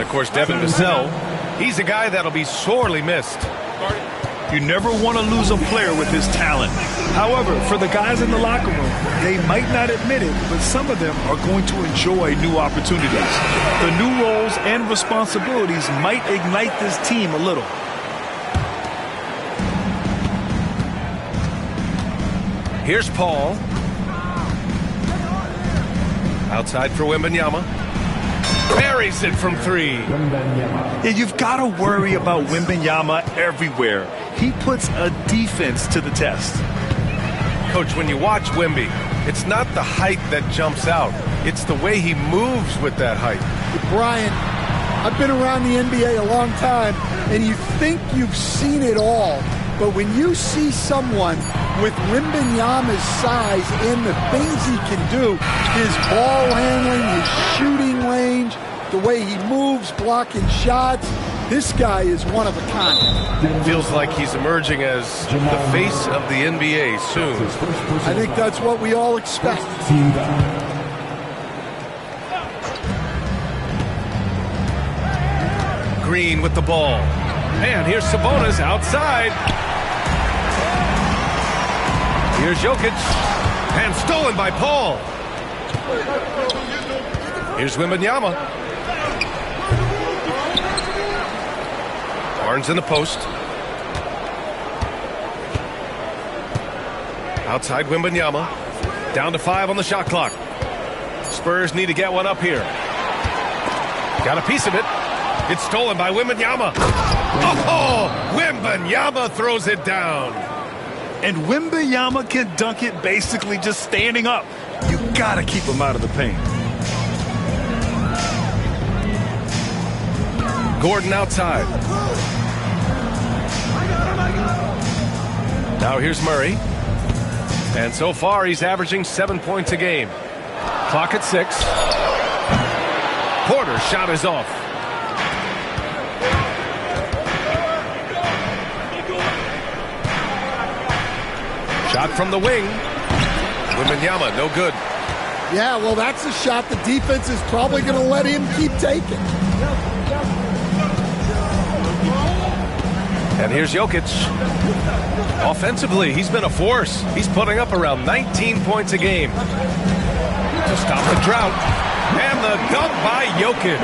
of course, Devin Vassell. He's a guy that'll be sorely missed. You never want to lose a player with his talent. However, for the guys in the locker room, they might not admit it, but some of them are going to enjoy new opportunities. The new roles and responsibilities might ignite this team a little. Here's Paul. Outside for Wembanyama. Buries it from three. Yeah, you've got to worry about Wembanyama everywhere. He puts a defense to the test. Coach, when you watch Wemby, it's not the height that jumps out. It's the way he moves with that height. Brian, I've been around the NBA a long time, and you think you've seen it all. But when you see someone with Wembanyama's size and the things he can do, his ball handling, his shooting range, the way he moves, blocking shots, this guy is one of a kind. Feels like he's emerging as the face of the NBA soon. I think that's what we all expect. Green with the ball. And here's Sabonis outside. Here's Jokic. And stolen by Paul. Here's Wembanyama. Barnes in the post. Outside Wembanyama. Down to 5 on the shot clock. Spurs need to get one up here. Got a piece of it. It's stolen by Wembanyama. Oh, Wembanyama throws it down. And Wembanyama can dunk it basically just standing up. You got to keep him out of the paint. Gordon outside. Now here's Murray. And so far he's averaging 7 points a game. Clock at 6. Porter's shot is off. Shot from the wing. Wembanyama, no good. Yeah, well, that's a shot the defense is probably going to let him keep taking. And here's Jokic. Offensively, he's been a force. He's putting up around 19 points a game. To stop the drought. And the dunk by Jokic.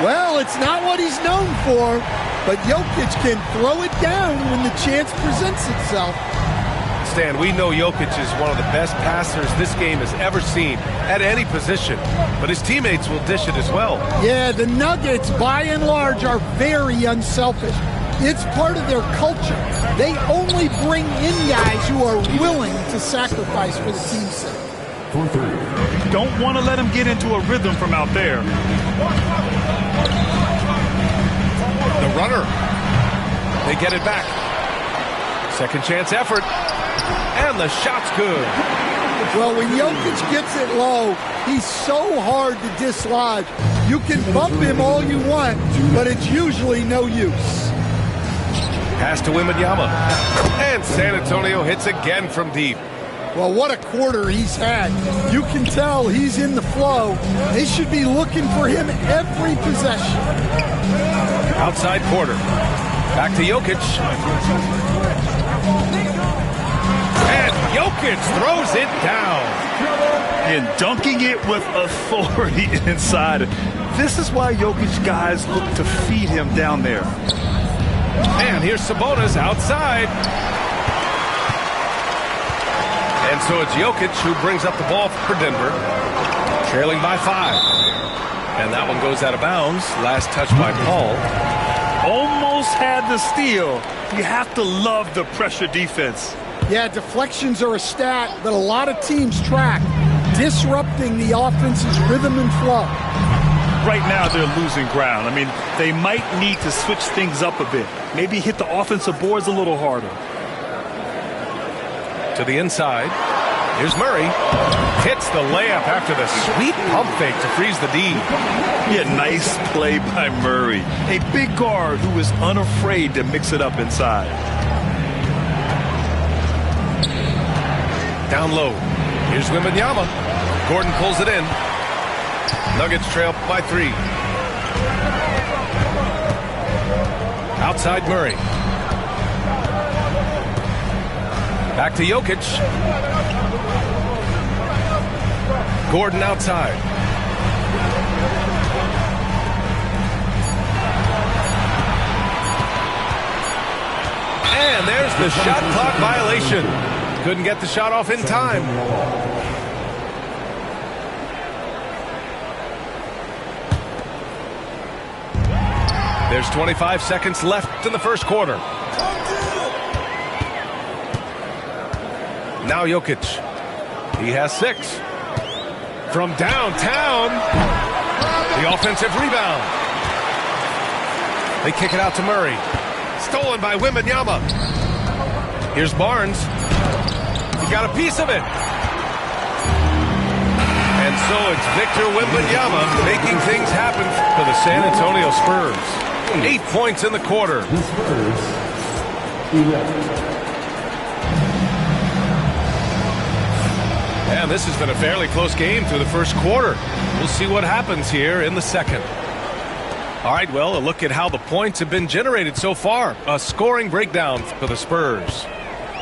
Well, it's not what he's known for, but Jokic can throw it down when the chance presents itself. Stan, we know Jokic is one of the best passers this game has ever seen at any position, but his teammates will dish it as well. Yeah, the Nuggets, by and large, are very unselfish. It's part of their culture. They only bring in guys who are willing to sacrifice for the team's sake. Don't want to let him get into a rhythm from out there. The runner. They get it back. Second chance effort. And the shot's good. Well, when Jokic gets it low, he's so hard to dislodge. You can bump him all you want, but it's usually no use. Pass to Wembanyama. And San Antonio hits again from deep. Well, what a quarter he's had. You can tell he's in the flow. They should be looking for him every possession. Outside Porter. Back to Jokic. And Jokic throws it down. And dunking it with authority inside. This is why Jokic guys look to feed him down there. And here's Sabonis outside. And so it's Jokic who brings up the ball for Denver. Trailing by 5. And that one goes out of bounds. Last touch by Paul. Almost had the steal. You have to love the pressure defense. Yeah, deflections are a stat that a lot of teams track, disrupting the offense's rhythm and flow. Right now they're losing ground. I mean, they might need to switch things up a bit. Maybe hit the offensive boards a little harder. To the inside. Here's Murray. Hits the layup after the sweet pump fake to freeze the D. Yeah, nice play by Murray. A big guard who is unafraid to mix it up inside. Down low. Here's Wembanyama. Gordon pulls it in. Nuggets trail by 3. inside Murray. Back to Jokic. Gordon outside. And there's the shot clock violation. Couldn't get the shot off in time. There's 25 seconds left in the first quarter. Now Jokic. He has 6. From downtown. The offensive rebound. They kick it out to Murray. Stolen by Wembanyama. Here's Barnes. He got a piece of it. And so it's Victor Wembanyama making things happen for the San Antonio Spurs. 8 points in the quarter. And this has been a fairly close game through the first quarter. We'll see what happens here in the second. All right, well, a look at how the points have been generated so far. A scoring breakdown for the Spurs.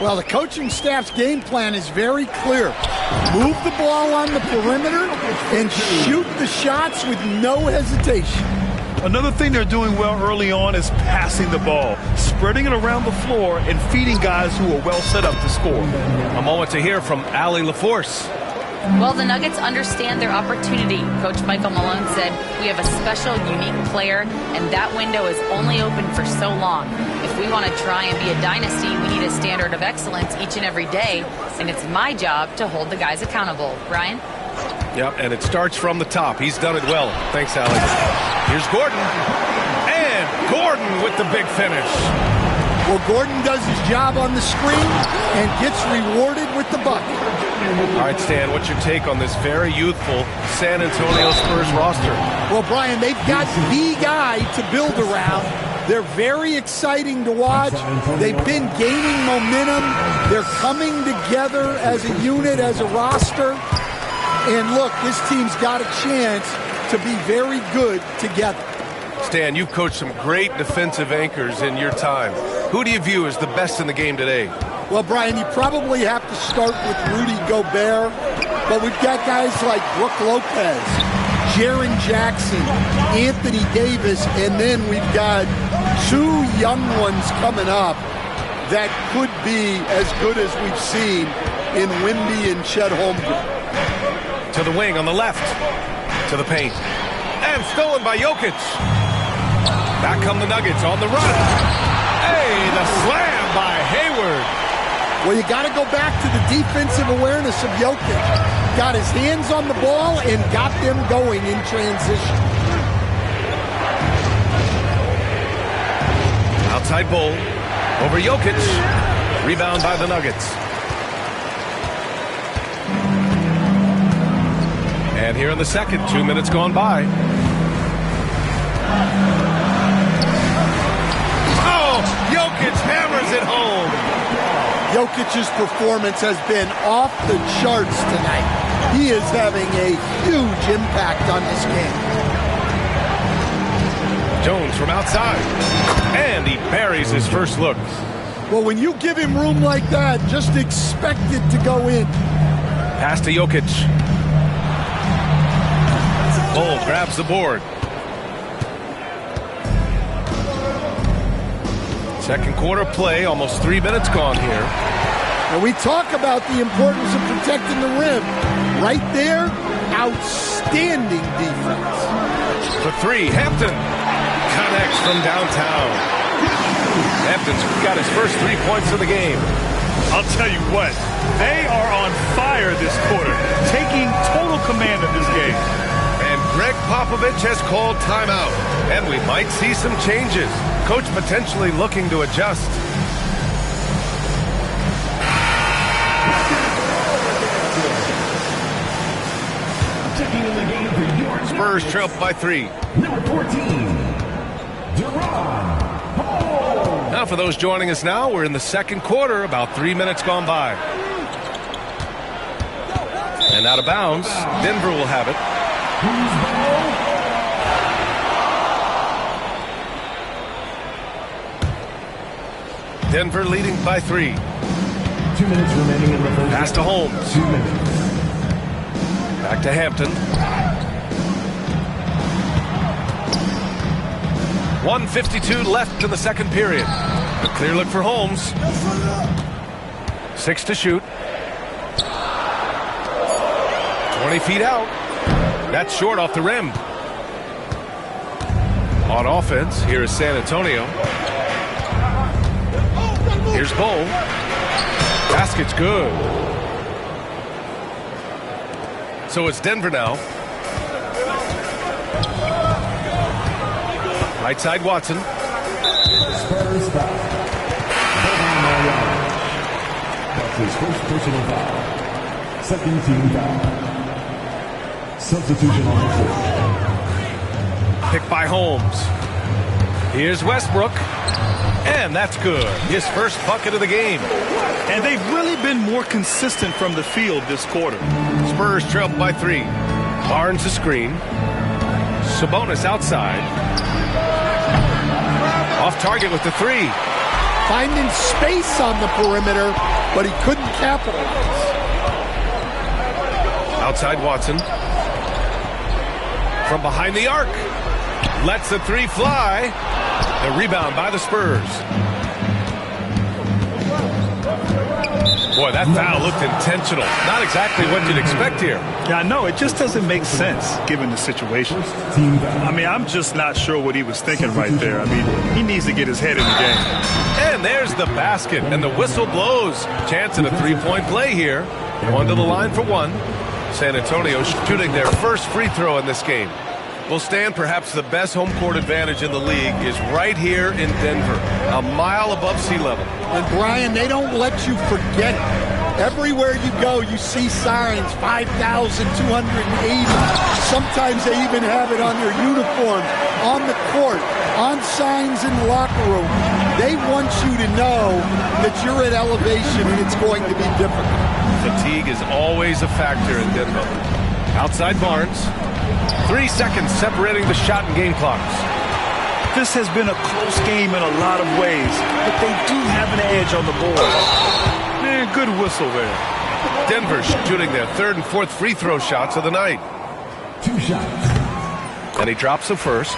Well, the coaching staff's game plan is very clear. Move the ball on the perimeter and shoot the shots with no hesitation. Another thing they're doing well early on is passing the ball, spreading it around the floor, and feeding guys who are well set up to score. A moment to hear from Allie LaForce. Well, the Nuggets understand their opportunity. Coach Michael Malone said, we have a special, unique player, and that window is only open for so long. If we want to try and be a dynasty, we need a standard of excellence each and every day, and it's my job to hold the guys accountable. Brian? Yep, and it starts from the top. He's done it well. Thanks, Alex. Here's Gordon. And Gordon with the big finish. Well, Gordon does his job on the screen and gets rewarded with the bucket. All right, Stan, what's your take on this very youthful San Antonio Spurs roster? Well, Brian, they've got the guy to build around. They're very exciting to watch. They've been gaining momentum. They're coming together as a unit, as a roster. And look, this team's got a chance to be very good together. Stan, you've coached some great defensive anchors in your time. Who do you view as the best in the game today? Well, Brian, you probably have to start with Rudy Gobert, but we've got guys like Brook Lopez, Jaren Jackson, Anthony Davis, and then we've got 2 young ones coming up that could be as good as we've seen in Wemby and Chet Holmgren. To the wing on the left. To the paint. And stolen by Jokic. Back come the Nuggets on the run. Hey, the slam by Hayward. Well, you got to go back to the defensive awareness of Jokic. Got his hands on the ball and got them going in transition. Outside Bull. Over Jokic. Rebound by the Nuggets. And here in the second, 2 minutes gone by. Oh, Jokic hammers it home. Jokic's performance has been off the charts tonight. He is having a huge impact on this game. Jones from outside. And he buries his first look. Well, when you give him room like that, just expect it to go in. Pass to Jokic. Bull grabs the board. Second quarter play, almost 3 minutes gone here. And we talk about the importance of protecting the rim. Right there, outstanding defense. For 3, Hampton connects from downtown. Hampton's got his first 3 points of the game. I'll tell you what, they are on fire this quarter, taking total command of this game. And Greg Popovich has called timeout, and we might see some changes. Coach potentially looking to adjust. Spurs trail by 3. Number 14, De'Ron Hall. Now for those joining us now, we're in the second quarter, about 3 minutes gone by. And out of bounds, Denver will have it. Denver leading by 3. 2 minutes remaining in the first. Pass to Holmes. 2 minutes. Back to Hampton. 1:52 left in the second period. A clear look for Holmes. 6 to shoot. 20 feet out. That's short off the rim. On offense, here is San Antonio. Here's Bull. Basket's good. So it's Denver now. Right side, Watson. Spurs foul. That's his first personal foul. Second team foul. Substitution on the floor. Picked by Holmes. Here's Westbrook. And that's good. His first bucket of the game. And they've really been more consistent from the field this quarter. Spurs trail by 3. Barnes the screen. Sabonis outside. Off target with the 3. Finding space on the perimeter, but he couldn't capitalize. Outside Watson. From behind the arc. Lets the 3 fly. The rebound by the Spurs. Boy, that foul looked intentional. Not exactly what you'd expect here. Yeah, I know. It just doesn't make sense given the situation. I mean, I'm just not sure what he was thinking right there. I mean, he needs to get his head in the game. And there's the basket, and the whistle blows. Chance at a 3-point play here. One to the line for 1. San Antonio shooting their first free throw in this game. Well, Stan, perhaps the best home court advantage in the league is right here in Denver, a mile above sea level. And Brian, they don't let you forget it. Everywhere you go, you see signs, 5,280. Sometimes they even have it on their uniforms, on the court, on signs in the locker room. They want you to know that you're at elevation and it's going to be difficult. Fatigue is always a factor in Denver. Outside Barnes. 3 seconds separating the shot and game clocks. This has been a close game in a lot of ways, but they do have an edge on the board. Man, good whistle there. Denver shooting their 3rd and 4th free throw shots of the night. 2 shots. And he drops the first.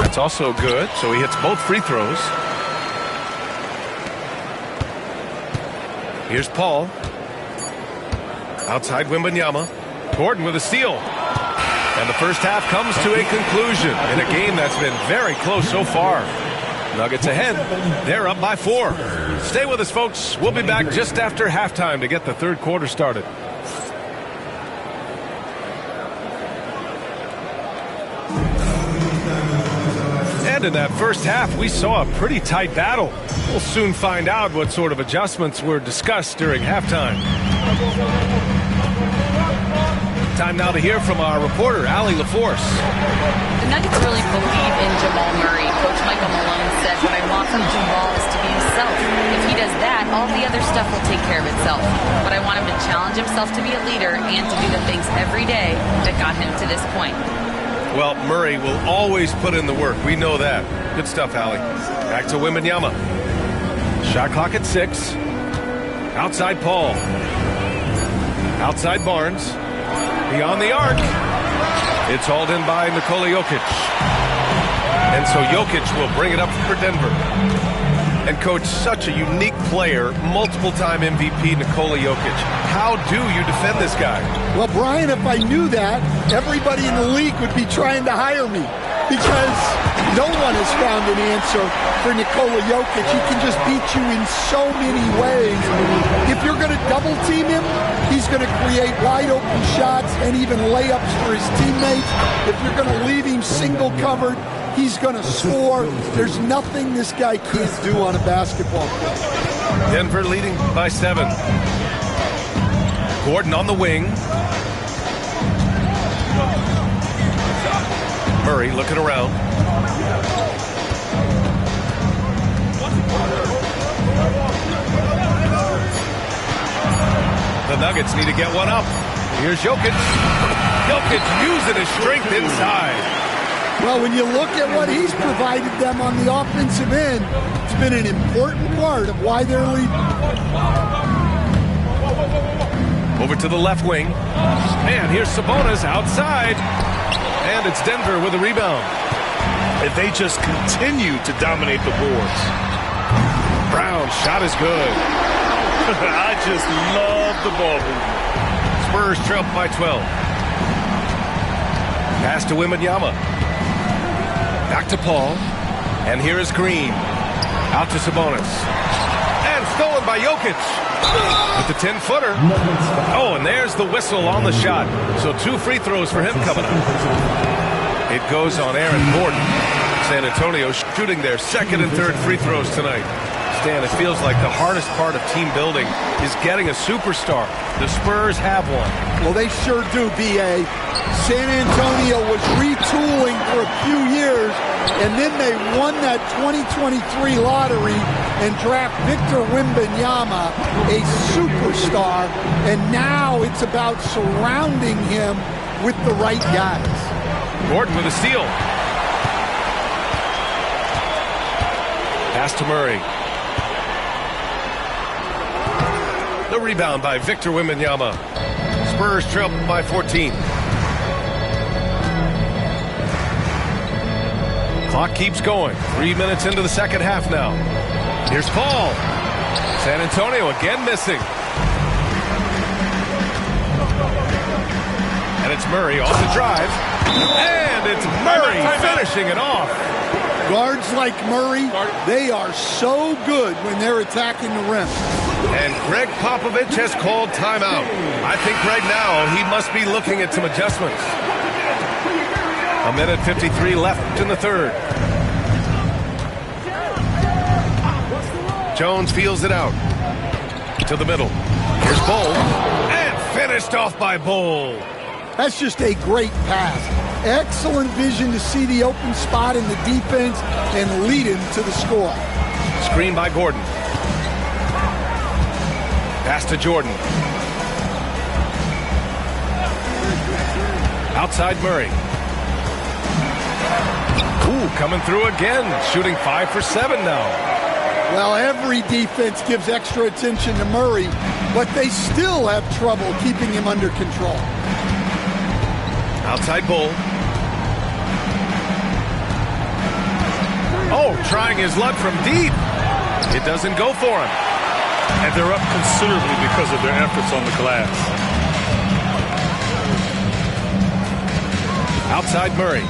That's also good, so he hits both free throws. Here's Paul. Outside Wembanyama. Gordon with a steal. And the first half comes to a conclusion in a game that's been very close so far. Nuggets ahead. They're up by 4. Stay with us, folks. We'll be back just after halftime to get the third quarter started. And in that first half, we saw a pretty tight battle. We'll soon find out what sort of adjustments were discussed during halftime. Time now to hear from our reporter, Allie LaForce. The Nuggets really believe in Jamal Murray. Coach Michael Malone said, what I want from Jamal is to be himself. If he does that, all the other stuff will take care of itself. But I want him to challenge himself to be a leader and to do the things every day that got him to this point. Well, Murray will always put in the work. We know that. Good stuff, Allie. Back to Wembanyama. Shot clock at 6. Outside Paul. Outside Barnes. Beyond the arc. It's hauled in by Nikola Jokic. And so Jokic will bring it up for Denver. And coach, such a unique player, multiple-time MVP Nikola Jokic. How do you defend this guy? Well, Brian, if I knew that, everybody in the league would be trying to hire me because no one has found an answer for Nikola Jokic. He can just beat you in so many ways. If you're going to double-team him, he's going to create wide-open shots and even layups for his teammates. If you're going to leave him single-covered, he's going to score. There's nothing this guy can't do on a basketball court. Denver leading by 7. Gordon on the wing. Murray looking around. The Nuggets need to get one up. Here's Jokic. Jokic using his strength inside. Well, when you look at what he's provided them on the offensive end, it's been an important part of why they're leading. Over to the left wing. And here's Sabonis outside. And it's Denver with a rebound. And they just continue to dominate the boards. Brown's shot is good. I just love the ball movement. Spurs trail by 12. Pass to Wembanyama. Back to Paul. And here is Green. Out to Sabonis. And stolen by Jokic. With the 10-footer. Oh, and there's the whistle on the shot. So 2 free throws for him coming up. It goes on Aaron Gordon. San Antonio shooting their second and third free throws tonight. Stan, it feels like the hardest part of team building is getting a superstar. The Spurs have one. Well, they sure do, B.A. San Antonio was retooling for a few years, and then they won that 2023 lottery and draft Victor Wembanyama, a superstar, and now it's about surrounding him with the right guys. Gordon with a steal. Pass to Murray. The rebound by Victor Wembanyama. Spurs trail by 14. Clock keeps going. 3 minutes into the second half now. Here's Paul. San Antonio again missing. And it's Murray off the drive. And it's Murray finishing it off. Guards like Murray, they are so good when they're attacking the rim. And Greg Popovich has called timeout. I think right now he must be looking at some adjustments. 1:53 left in the third. Jones feels it out. To the middle. Here's Bull. And finished off by Bull. That's just a great pass. Excellent vision to see the open spot in the defense and lead him to the score. Screen by Gordon. Pass to Jordan. Outside Murray. Ooh, coming through again. Shooting 5 for 7 now. Well, every defense gives extra attention to Murray, but they still have trouble keeping him under control. Outside Bull. Oh, trying his luck from deep. It doesn't go for him. And they're up considerably because of their efforts on the glass. Outside Murray.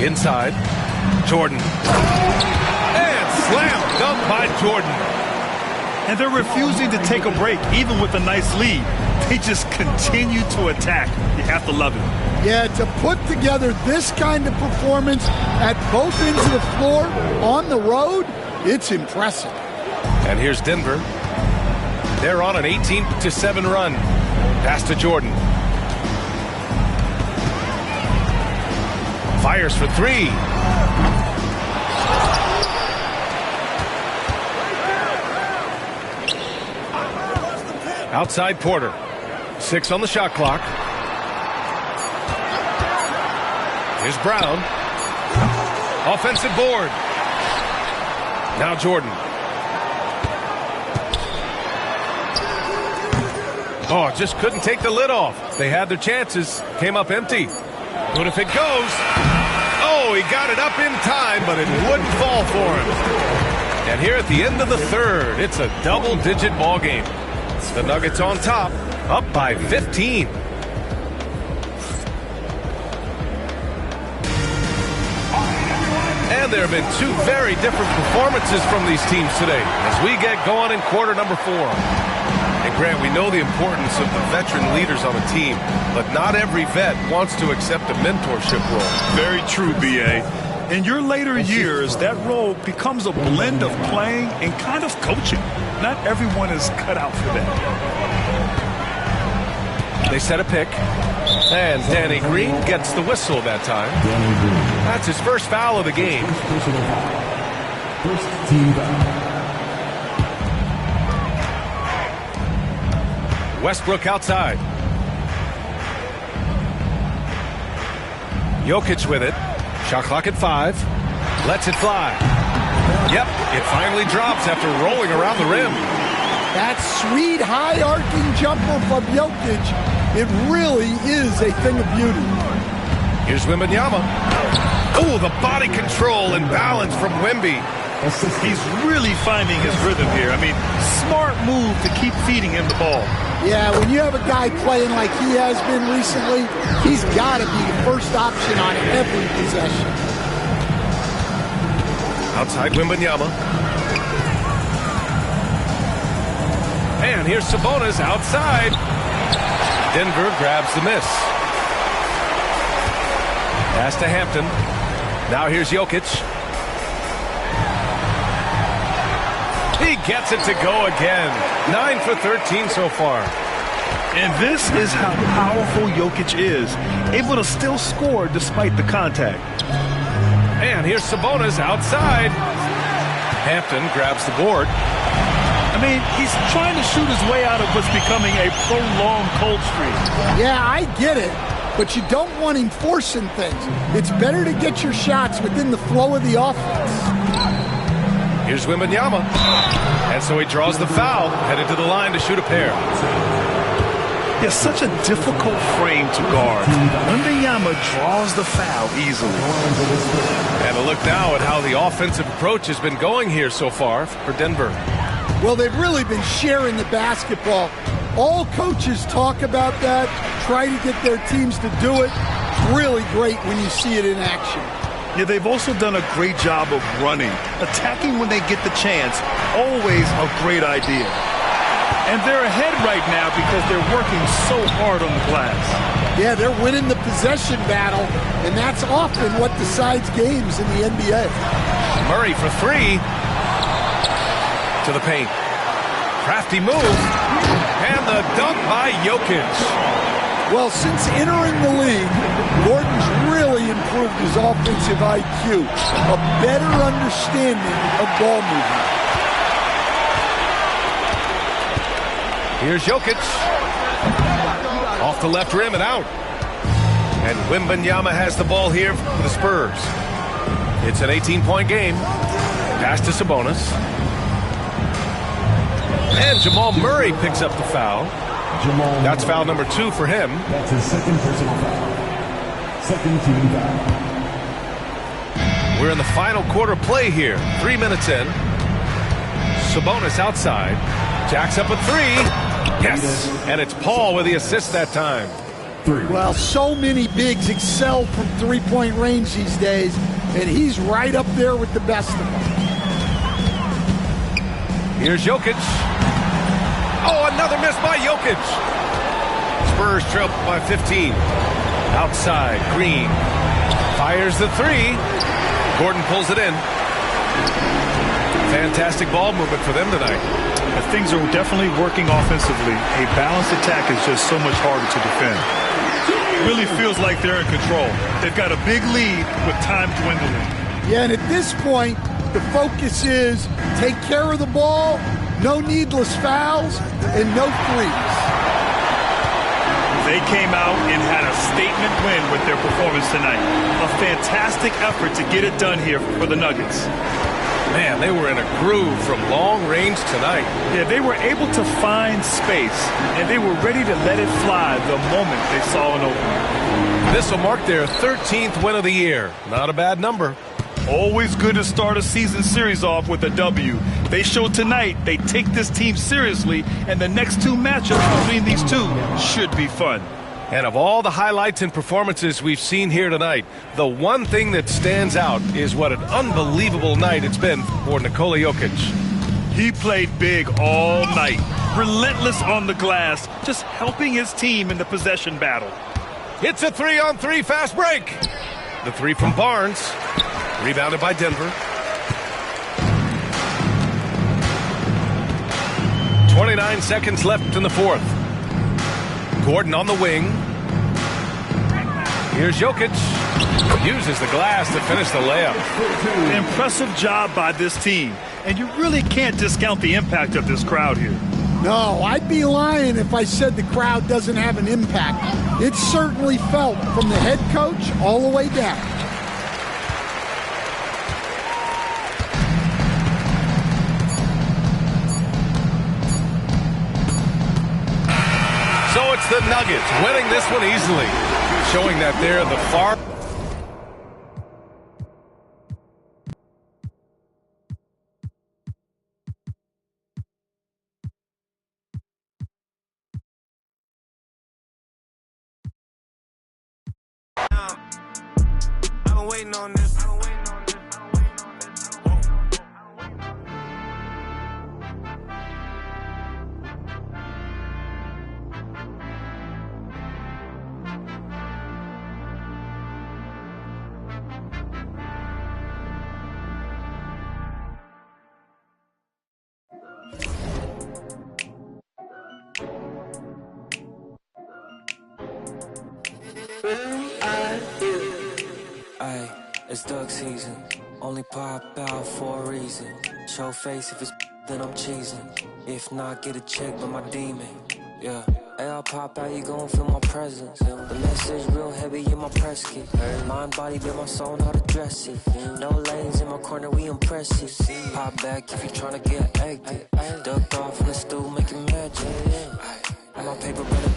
Inside. Jordan. And slam dunk by Jordan. And they're refusing to take a break, even with a nice lead. They just continue to attack. You have to love it. Yeah, to put together this kind of performance at both ends of the floor on the road, it's impressive. And here's Denver. They're on an 18-7 run. Pass to Jordan. Fires for 3. Outside Porter. 6 on the shot clock. Here's Brown. Offensive board. Now Jordan. Oh, just couldn't take the lid off. They had their chances. Came up empty. But if it goes... Oh, he got it up in time, but it wouldn't fall for him. And here at the end of the third, it's a double-digit ball game. The Nuggets on top, up by 15. And there have been 2 very different performances from these teams today as we get going in quarter number 4. And Grant, we know the importance of the veteran leaders on a team, but not every vet wants to accept a mentorship role. Very true, B.A. In your later years, that role becomes a blend of playing and kind of coaching. Not everyone is cut out for that. They set a pick, and Danny Green gets the whistle that time. That's his first foul of the game. First team foul. Westbrook outside. Jokic with it. Shot clock at 5. Lets it fly. Yep, it finally drops after rolling around the rim. That sweet high arcing jumper from Jokic, it really is a thing of beauty. Here's Wembanyama. Oh, the body control and balance from Wemby. He's really finding his rhythm here. I mean, smart move to keep feeding him the ball. Yeah, when you have a guy playing like he has been recently, he's got to be the first option on every possession. Outside Wembanyama. And here's Sabonis outside. Denver grabs the miss. Pass to Hampton. Now here's Jokic. He gets it to go again. 9 for 13 so far. And this is how powerful Jokic is, able to still score despite the contact. And here's Sabonis outside. Hampton grabs the board. I mean, he's trying to shoot his way out of what's becoming a prolonged cold streak. Yeah, I get it, but you don't want him forcing things. It's better to get your shots within the flow of the offense. Here's Wembanyama. And so he draws the foul, headed to the line to shoot a pair. Yeah, such a difficult frame to guard. Wembanyama draws the foul easily. And a look now at how the offensive approach has been going here so far for Denver. Well, they've really been sharing the basketball. All coaches talk about that, try to get their teams to do it. It's really great when you see it in action. Yeah, they've also done a great job of running. Attacking when they get the chance, always a great idea. And they're ahead right now because they're working so hard on the glass. Yeah, they're winning the possession battle, and that's often what decides games in the NBA. Murray for 3. To the paint. Crafty move. And the dunk by Jokic. Well, since entering the league, Gordon's really improved his offensive IQ, a better understanding of ball movement. Here's Jokic. Off the left rim and out. And Wembanyama has the ball here for the Spurs. It's an 18-point game. Pass to Sabonis. And Jamal Murray picks up the foul. That's foul number 2 for him. That's his second personal foul. Second team foul. We're in the final quarter play here. 3 minutes in. Sabonis outside. Jacks up a 3. Yes. And it's Paul with the assist that time. 3. Well, so many bigs excel from three-point range these days, and he's right up there with the best of them. Here's Jokic. Oh, another miss by Jokic. Spurs trail by 15. Outside, Green. Fires the 3. Gordon pulls it in. Fantastic ball movement for them tonight. Things are definitely working offensively. A balanced attack is just so much harder to defend. It really feels like they're in control. They've got a big lead with time dwindling. Yeah, and at this point, the focus is take care of the ball, no needless fouls, and no threes. They came out and had a statement win with their performance tonight. A fantastic effort to get it done here for the Nuggets. Man, they were in a groove from long range tonight. Yeah, they were able to find space, and they were ready to let it fly the moment they saw an opening. This will mark their 13th win of the year. Not a bad number. Always good to start a season series off with a W. They showed tonight they take this team seriously, and the next 2 matchups between these two should be fun. And of all the highlights and performances we've seen here tonight, the one thing that stands out is what an unbelievable night it's been for Nikola Jokic. He played big all night, relentless on the glass, just helping his team in the possession battle. It's a 3-on-3 fast break. The 3 from Barnes. Rebounded by Denver. 29 seconds left in the 4th. Gordon on the wing. Here's Jokic. Uses the glass to finish the layup. Impressive job by this team. And you really can't discount the impact of this crowd here. No, I'd be lying if I said the crowd doesn't have an impact. It's certainly felt from the head coach all the way down. It's the Nuggets winning this one easily. Showing that they're the far... I've been waiting on this. Ay, it's duck season. Only pop out for a reason. Show face if it's then I'm cheesing. If not, get a check by my demon. Yeah. Hey, I'll pop out, you gon' feel my presence. The message real heavy in my press kit. Mind, body, be my soul, how to dress it. No lanes in my corner, we impressive. Pop back if you tryna get active. Ducked off in the stool, making magic. My paper brother.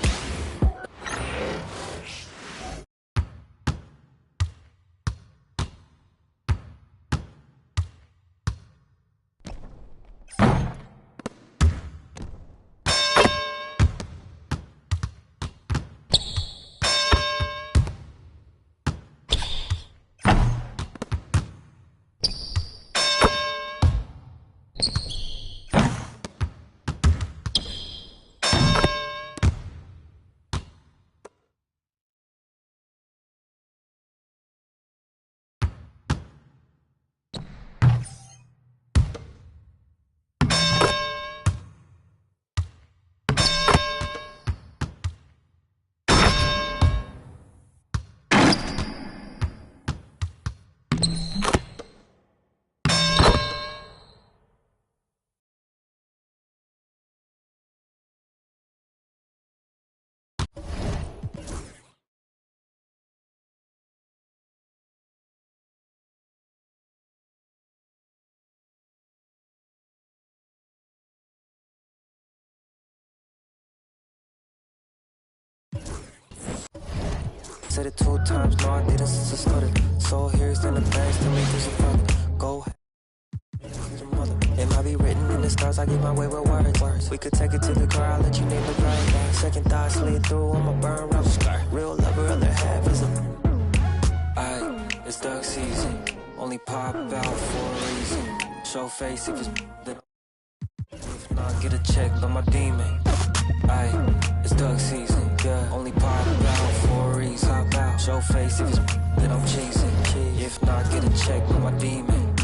Said it 2 times, no I didn't since I started. So here's in the past, tell me there's a father. Go ahead. It might be written in the stars, I get my way with words. We could take it to the car, I'll let you name the brand. Second thought slid through on my burn rubber. Real lover, other half is a... Aye, it's duck season. Only pop out for a reason. Show face if it's then if not, get a check by my demon. Aye, it's duck season. Yeah, only pop out for a reason. Pop out, show face if it's then I'm chasing. If not, get a check by my demon.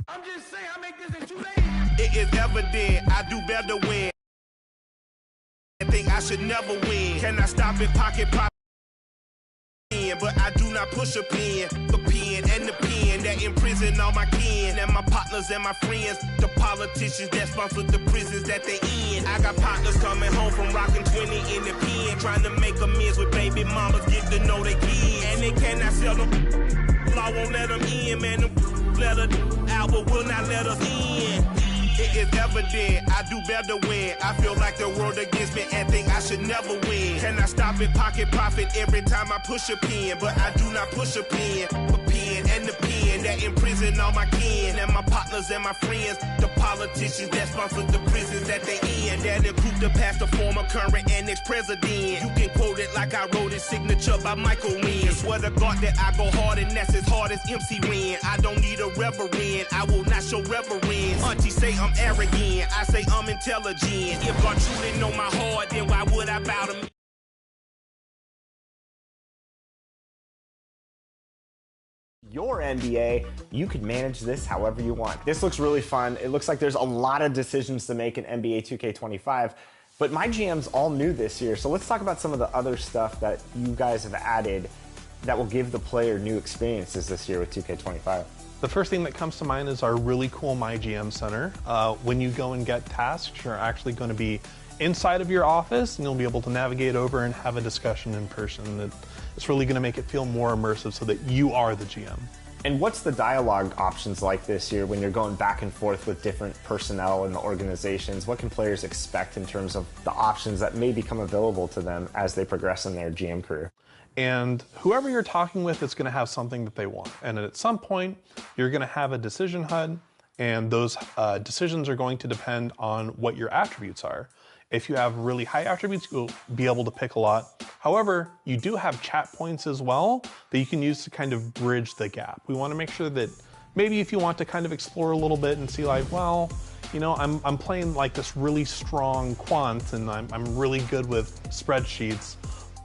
I'm just saying, I make this in 2 days. It is evident I do better when I think I should never win. Can I stop it, pocket pop? But I do not push a pen, the pen and the pen that imprison all my kin and my partners and my friends, the politicians that sponsor the prisons that they in. I got partners coming home from rocking 20 in the pen, trying to make amends with baby mamas, get to know they kids, and they cannot sell them. Law won't let them in, man. Them let us out, but will not let us in. It is evident I do better when I feel like the world against me and think I should never win. Can I stop it, pocket profit every time I push a pen? But I do not push a pen, the pen and the pen that imprison all my kin and my partners and my friends, the politicians that sponsor the prisons that they in, that include the past, the former, current, and ex-president. You can quote it like I wrote it, signature by Michael Wynn. Swear to God that I go hard and that's as hard as MC Ren. I don't need a reverend, I will not show reverence. Auntie say I'm arrogant, I say I'm intelligent. If God truly know my heart, then why would I bow to me? Your NBA, you could manage this however you want. This looks really fun. It looks like there's a lot of decisions to make in NBA 2K25, but my GM's all new this year, so let's talk about some of the other stuff that you guys have added that will give the player new experiences this year with 2K25. The first thing that comes to mind is our really cool My GM Center. When you go and get tasks, you're actually going to be inside of your office and you'll be able to navigate over and have a discussion in person. It's really going to make it feel more immersive so that you are the GM. And what's the dialogue options like this year when you're going back and forth with different personnel in the organizations? What can players expect in terms of the options that may become available to them as they progress in their GM career? And whoever you're talking with is going to have something that they want. And at some point, you're going to have a decision HUD, and those decisions are going to depend on what your attributes are. If you have really high attributes, you'll be able to pick a lot. However, you do have chat points as well that you can use to kind of bridge the gap. We want to make sure that maybe if you want to kind of explore a little bit and see like, well, you know, I'm playing like this really strong quant and I'm really good with spreadsheets,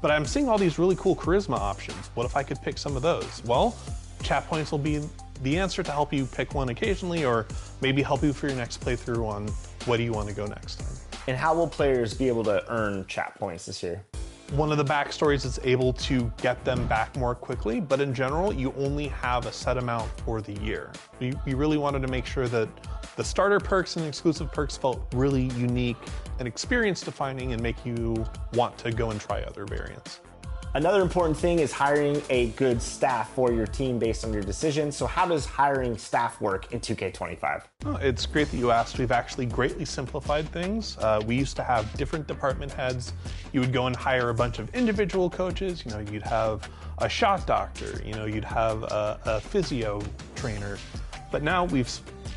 but I'm seeing all these really cool charisma options. What if I could pick some of those? Well, chat points will be the answer to help you pick one occasionally, or maybe help you for your next playthrough on what do you want to go next time. And how will players be able to earn chat points this year? One of the backstories is able to get them back more quickly, but in general, you only have a set amount for the year. We really wanted to make sure that the starter perks and exclusive perks felt really unique and experience defining and make you want to go and try other variants. Another important thing is hiring a good staff for your team based on your decision. So how does hiring staff work in 2K25? Oh, it's great that you asked. We've actually greatly simplified things. We used to have different department heads. You would go and hire a bunch of individual coaches. You know, you'd have a shot doctor. You know, you'd have a physio trainer. But now we've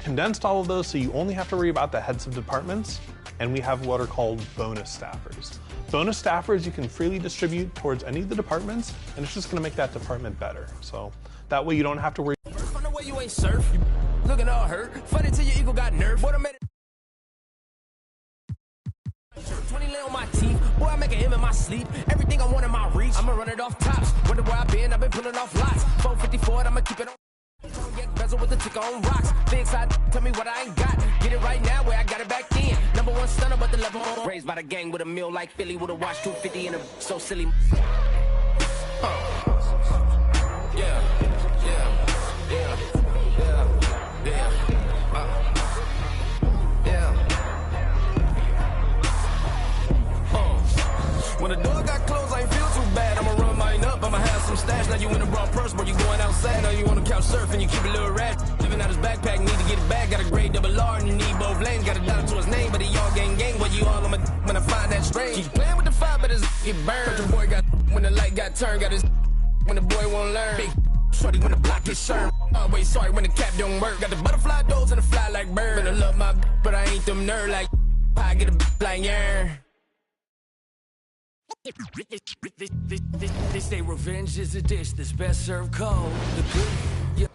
condensed all of those, so you only have to worry about the heads of departments, and we have what are called bonus staffers. Bonus staffers you can freely distribute towards any of the departments, and it's just going to make that department better. So that way you don't have to worry. From the way you ain't surf, you looking all hurt. Funny till your ego got nerfed. What I made it 20 lay on my teeth. Boy, I make an M in my sleep. Everything I want in my reach. I'ma run it off tops. Wonder where I've been pulling off lots. 454, I'ma keep it on. Get bezel with the ticker on rocks. Big side, tell me what I ain't got. Get it right now where I got it back in. Number one stunner, but the level on. Raised by the gang with a meal like Philly with a watch 250 and a so silly. Yeah, yeah, yeah, yeah, yeah, yeah. When the door got closed, I ain't feel too bad. I'ma run mine up, I'ma have some stash. Now you in a broad purse, but you going outside. Now you on the couch surfing, you keep a little rat. Living out his backpack, need to get it back. Got a grade double R and you need both lanes. Got a dollar to his name, but he all gang. Well, you all on my when I find that strange. Keep playing with the fire, but his get burned. Your boy got when the light got turned. Got his when the boy won't learn. Big shorty when the block is sharp. Always sorry when the cap don't work. Got the butterfly doors and the fly like bird. And I love my but I ain't them nerd like I get a like yeah. They say revenge is a dish that's best served cold. The good,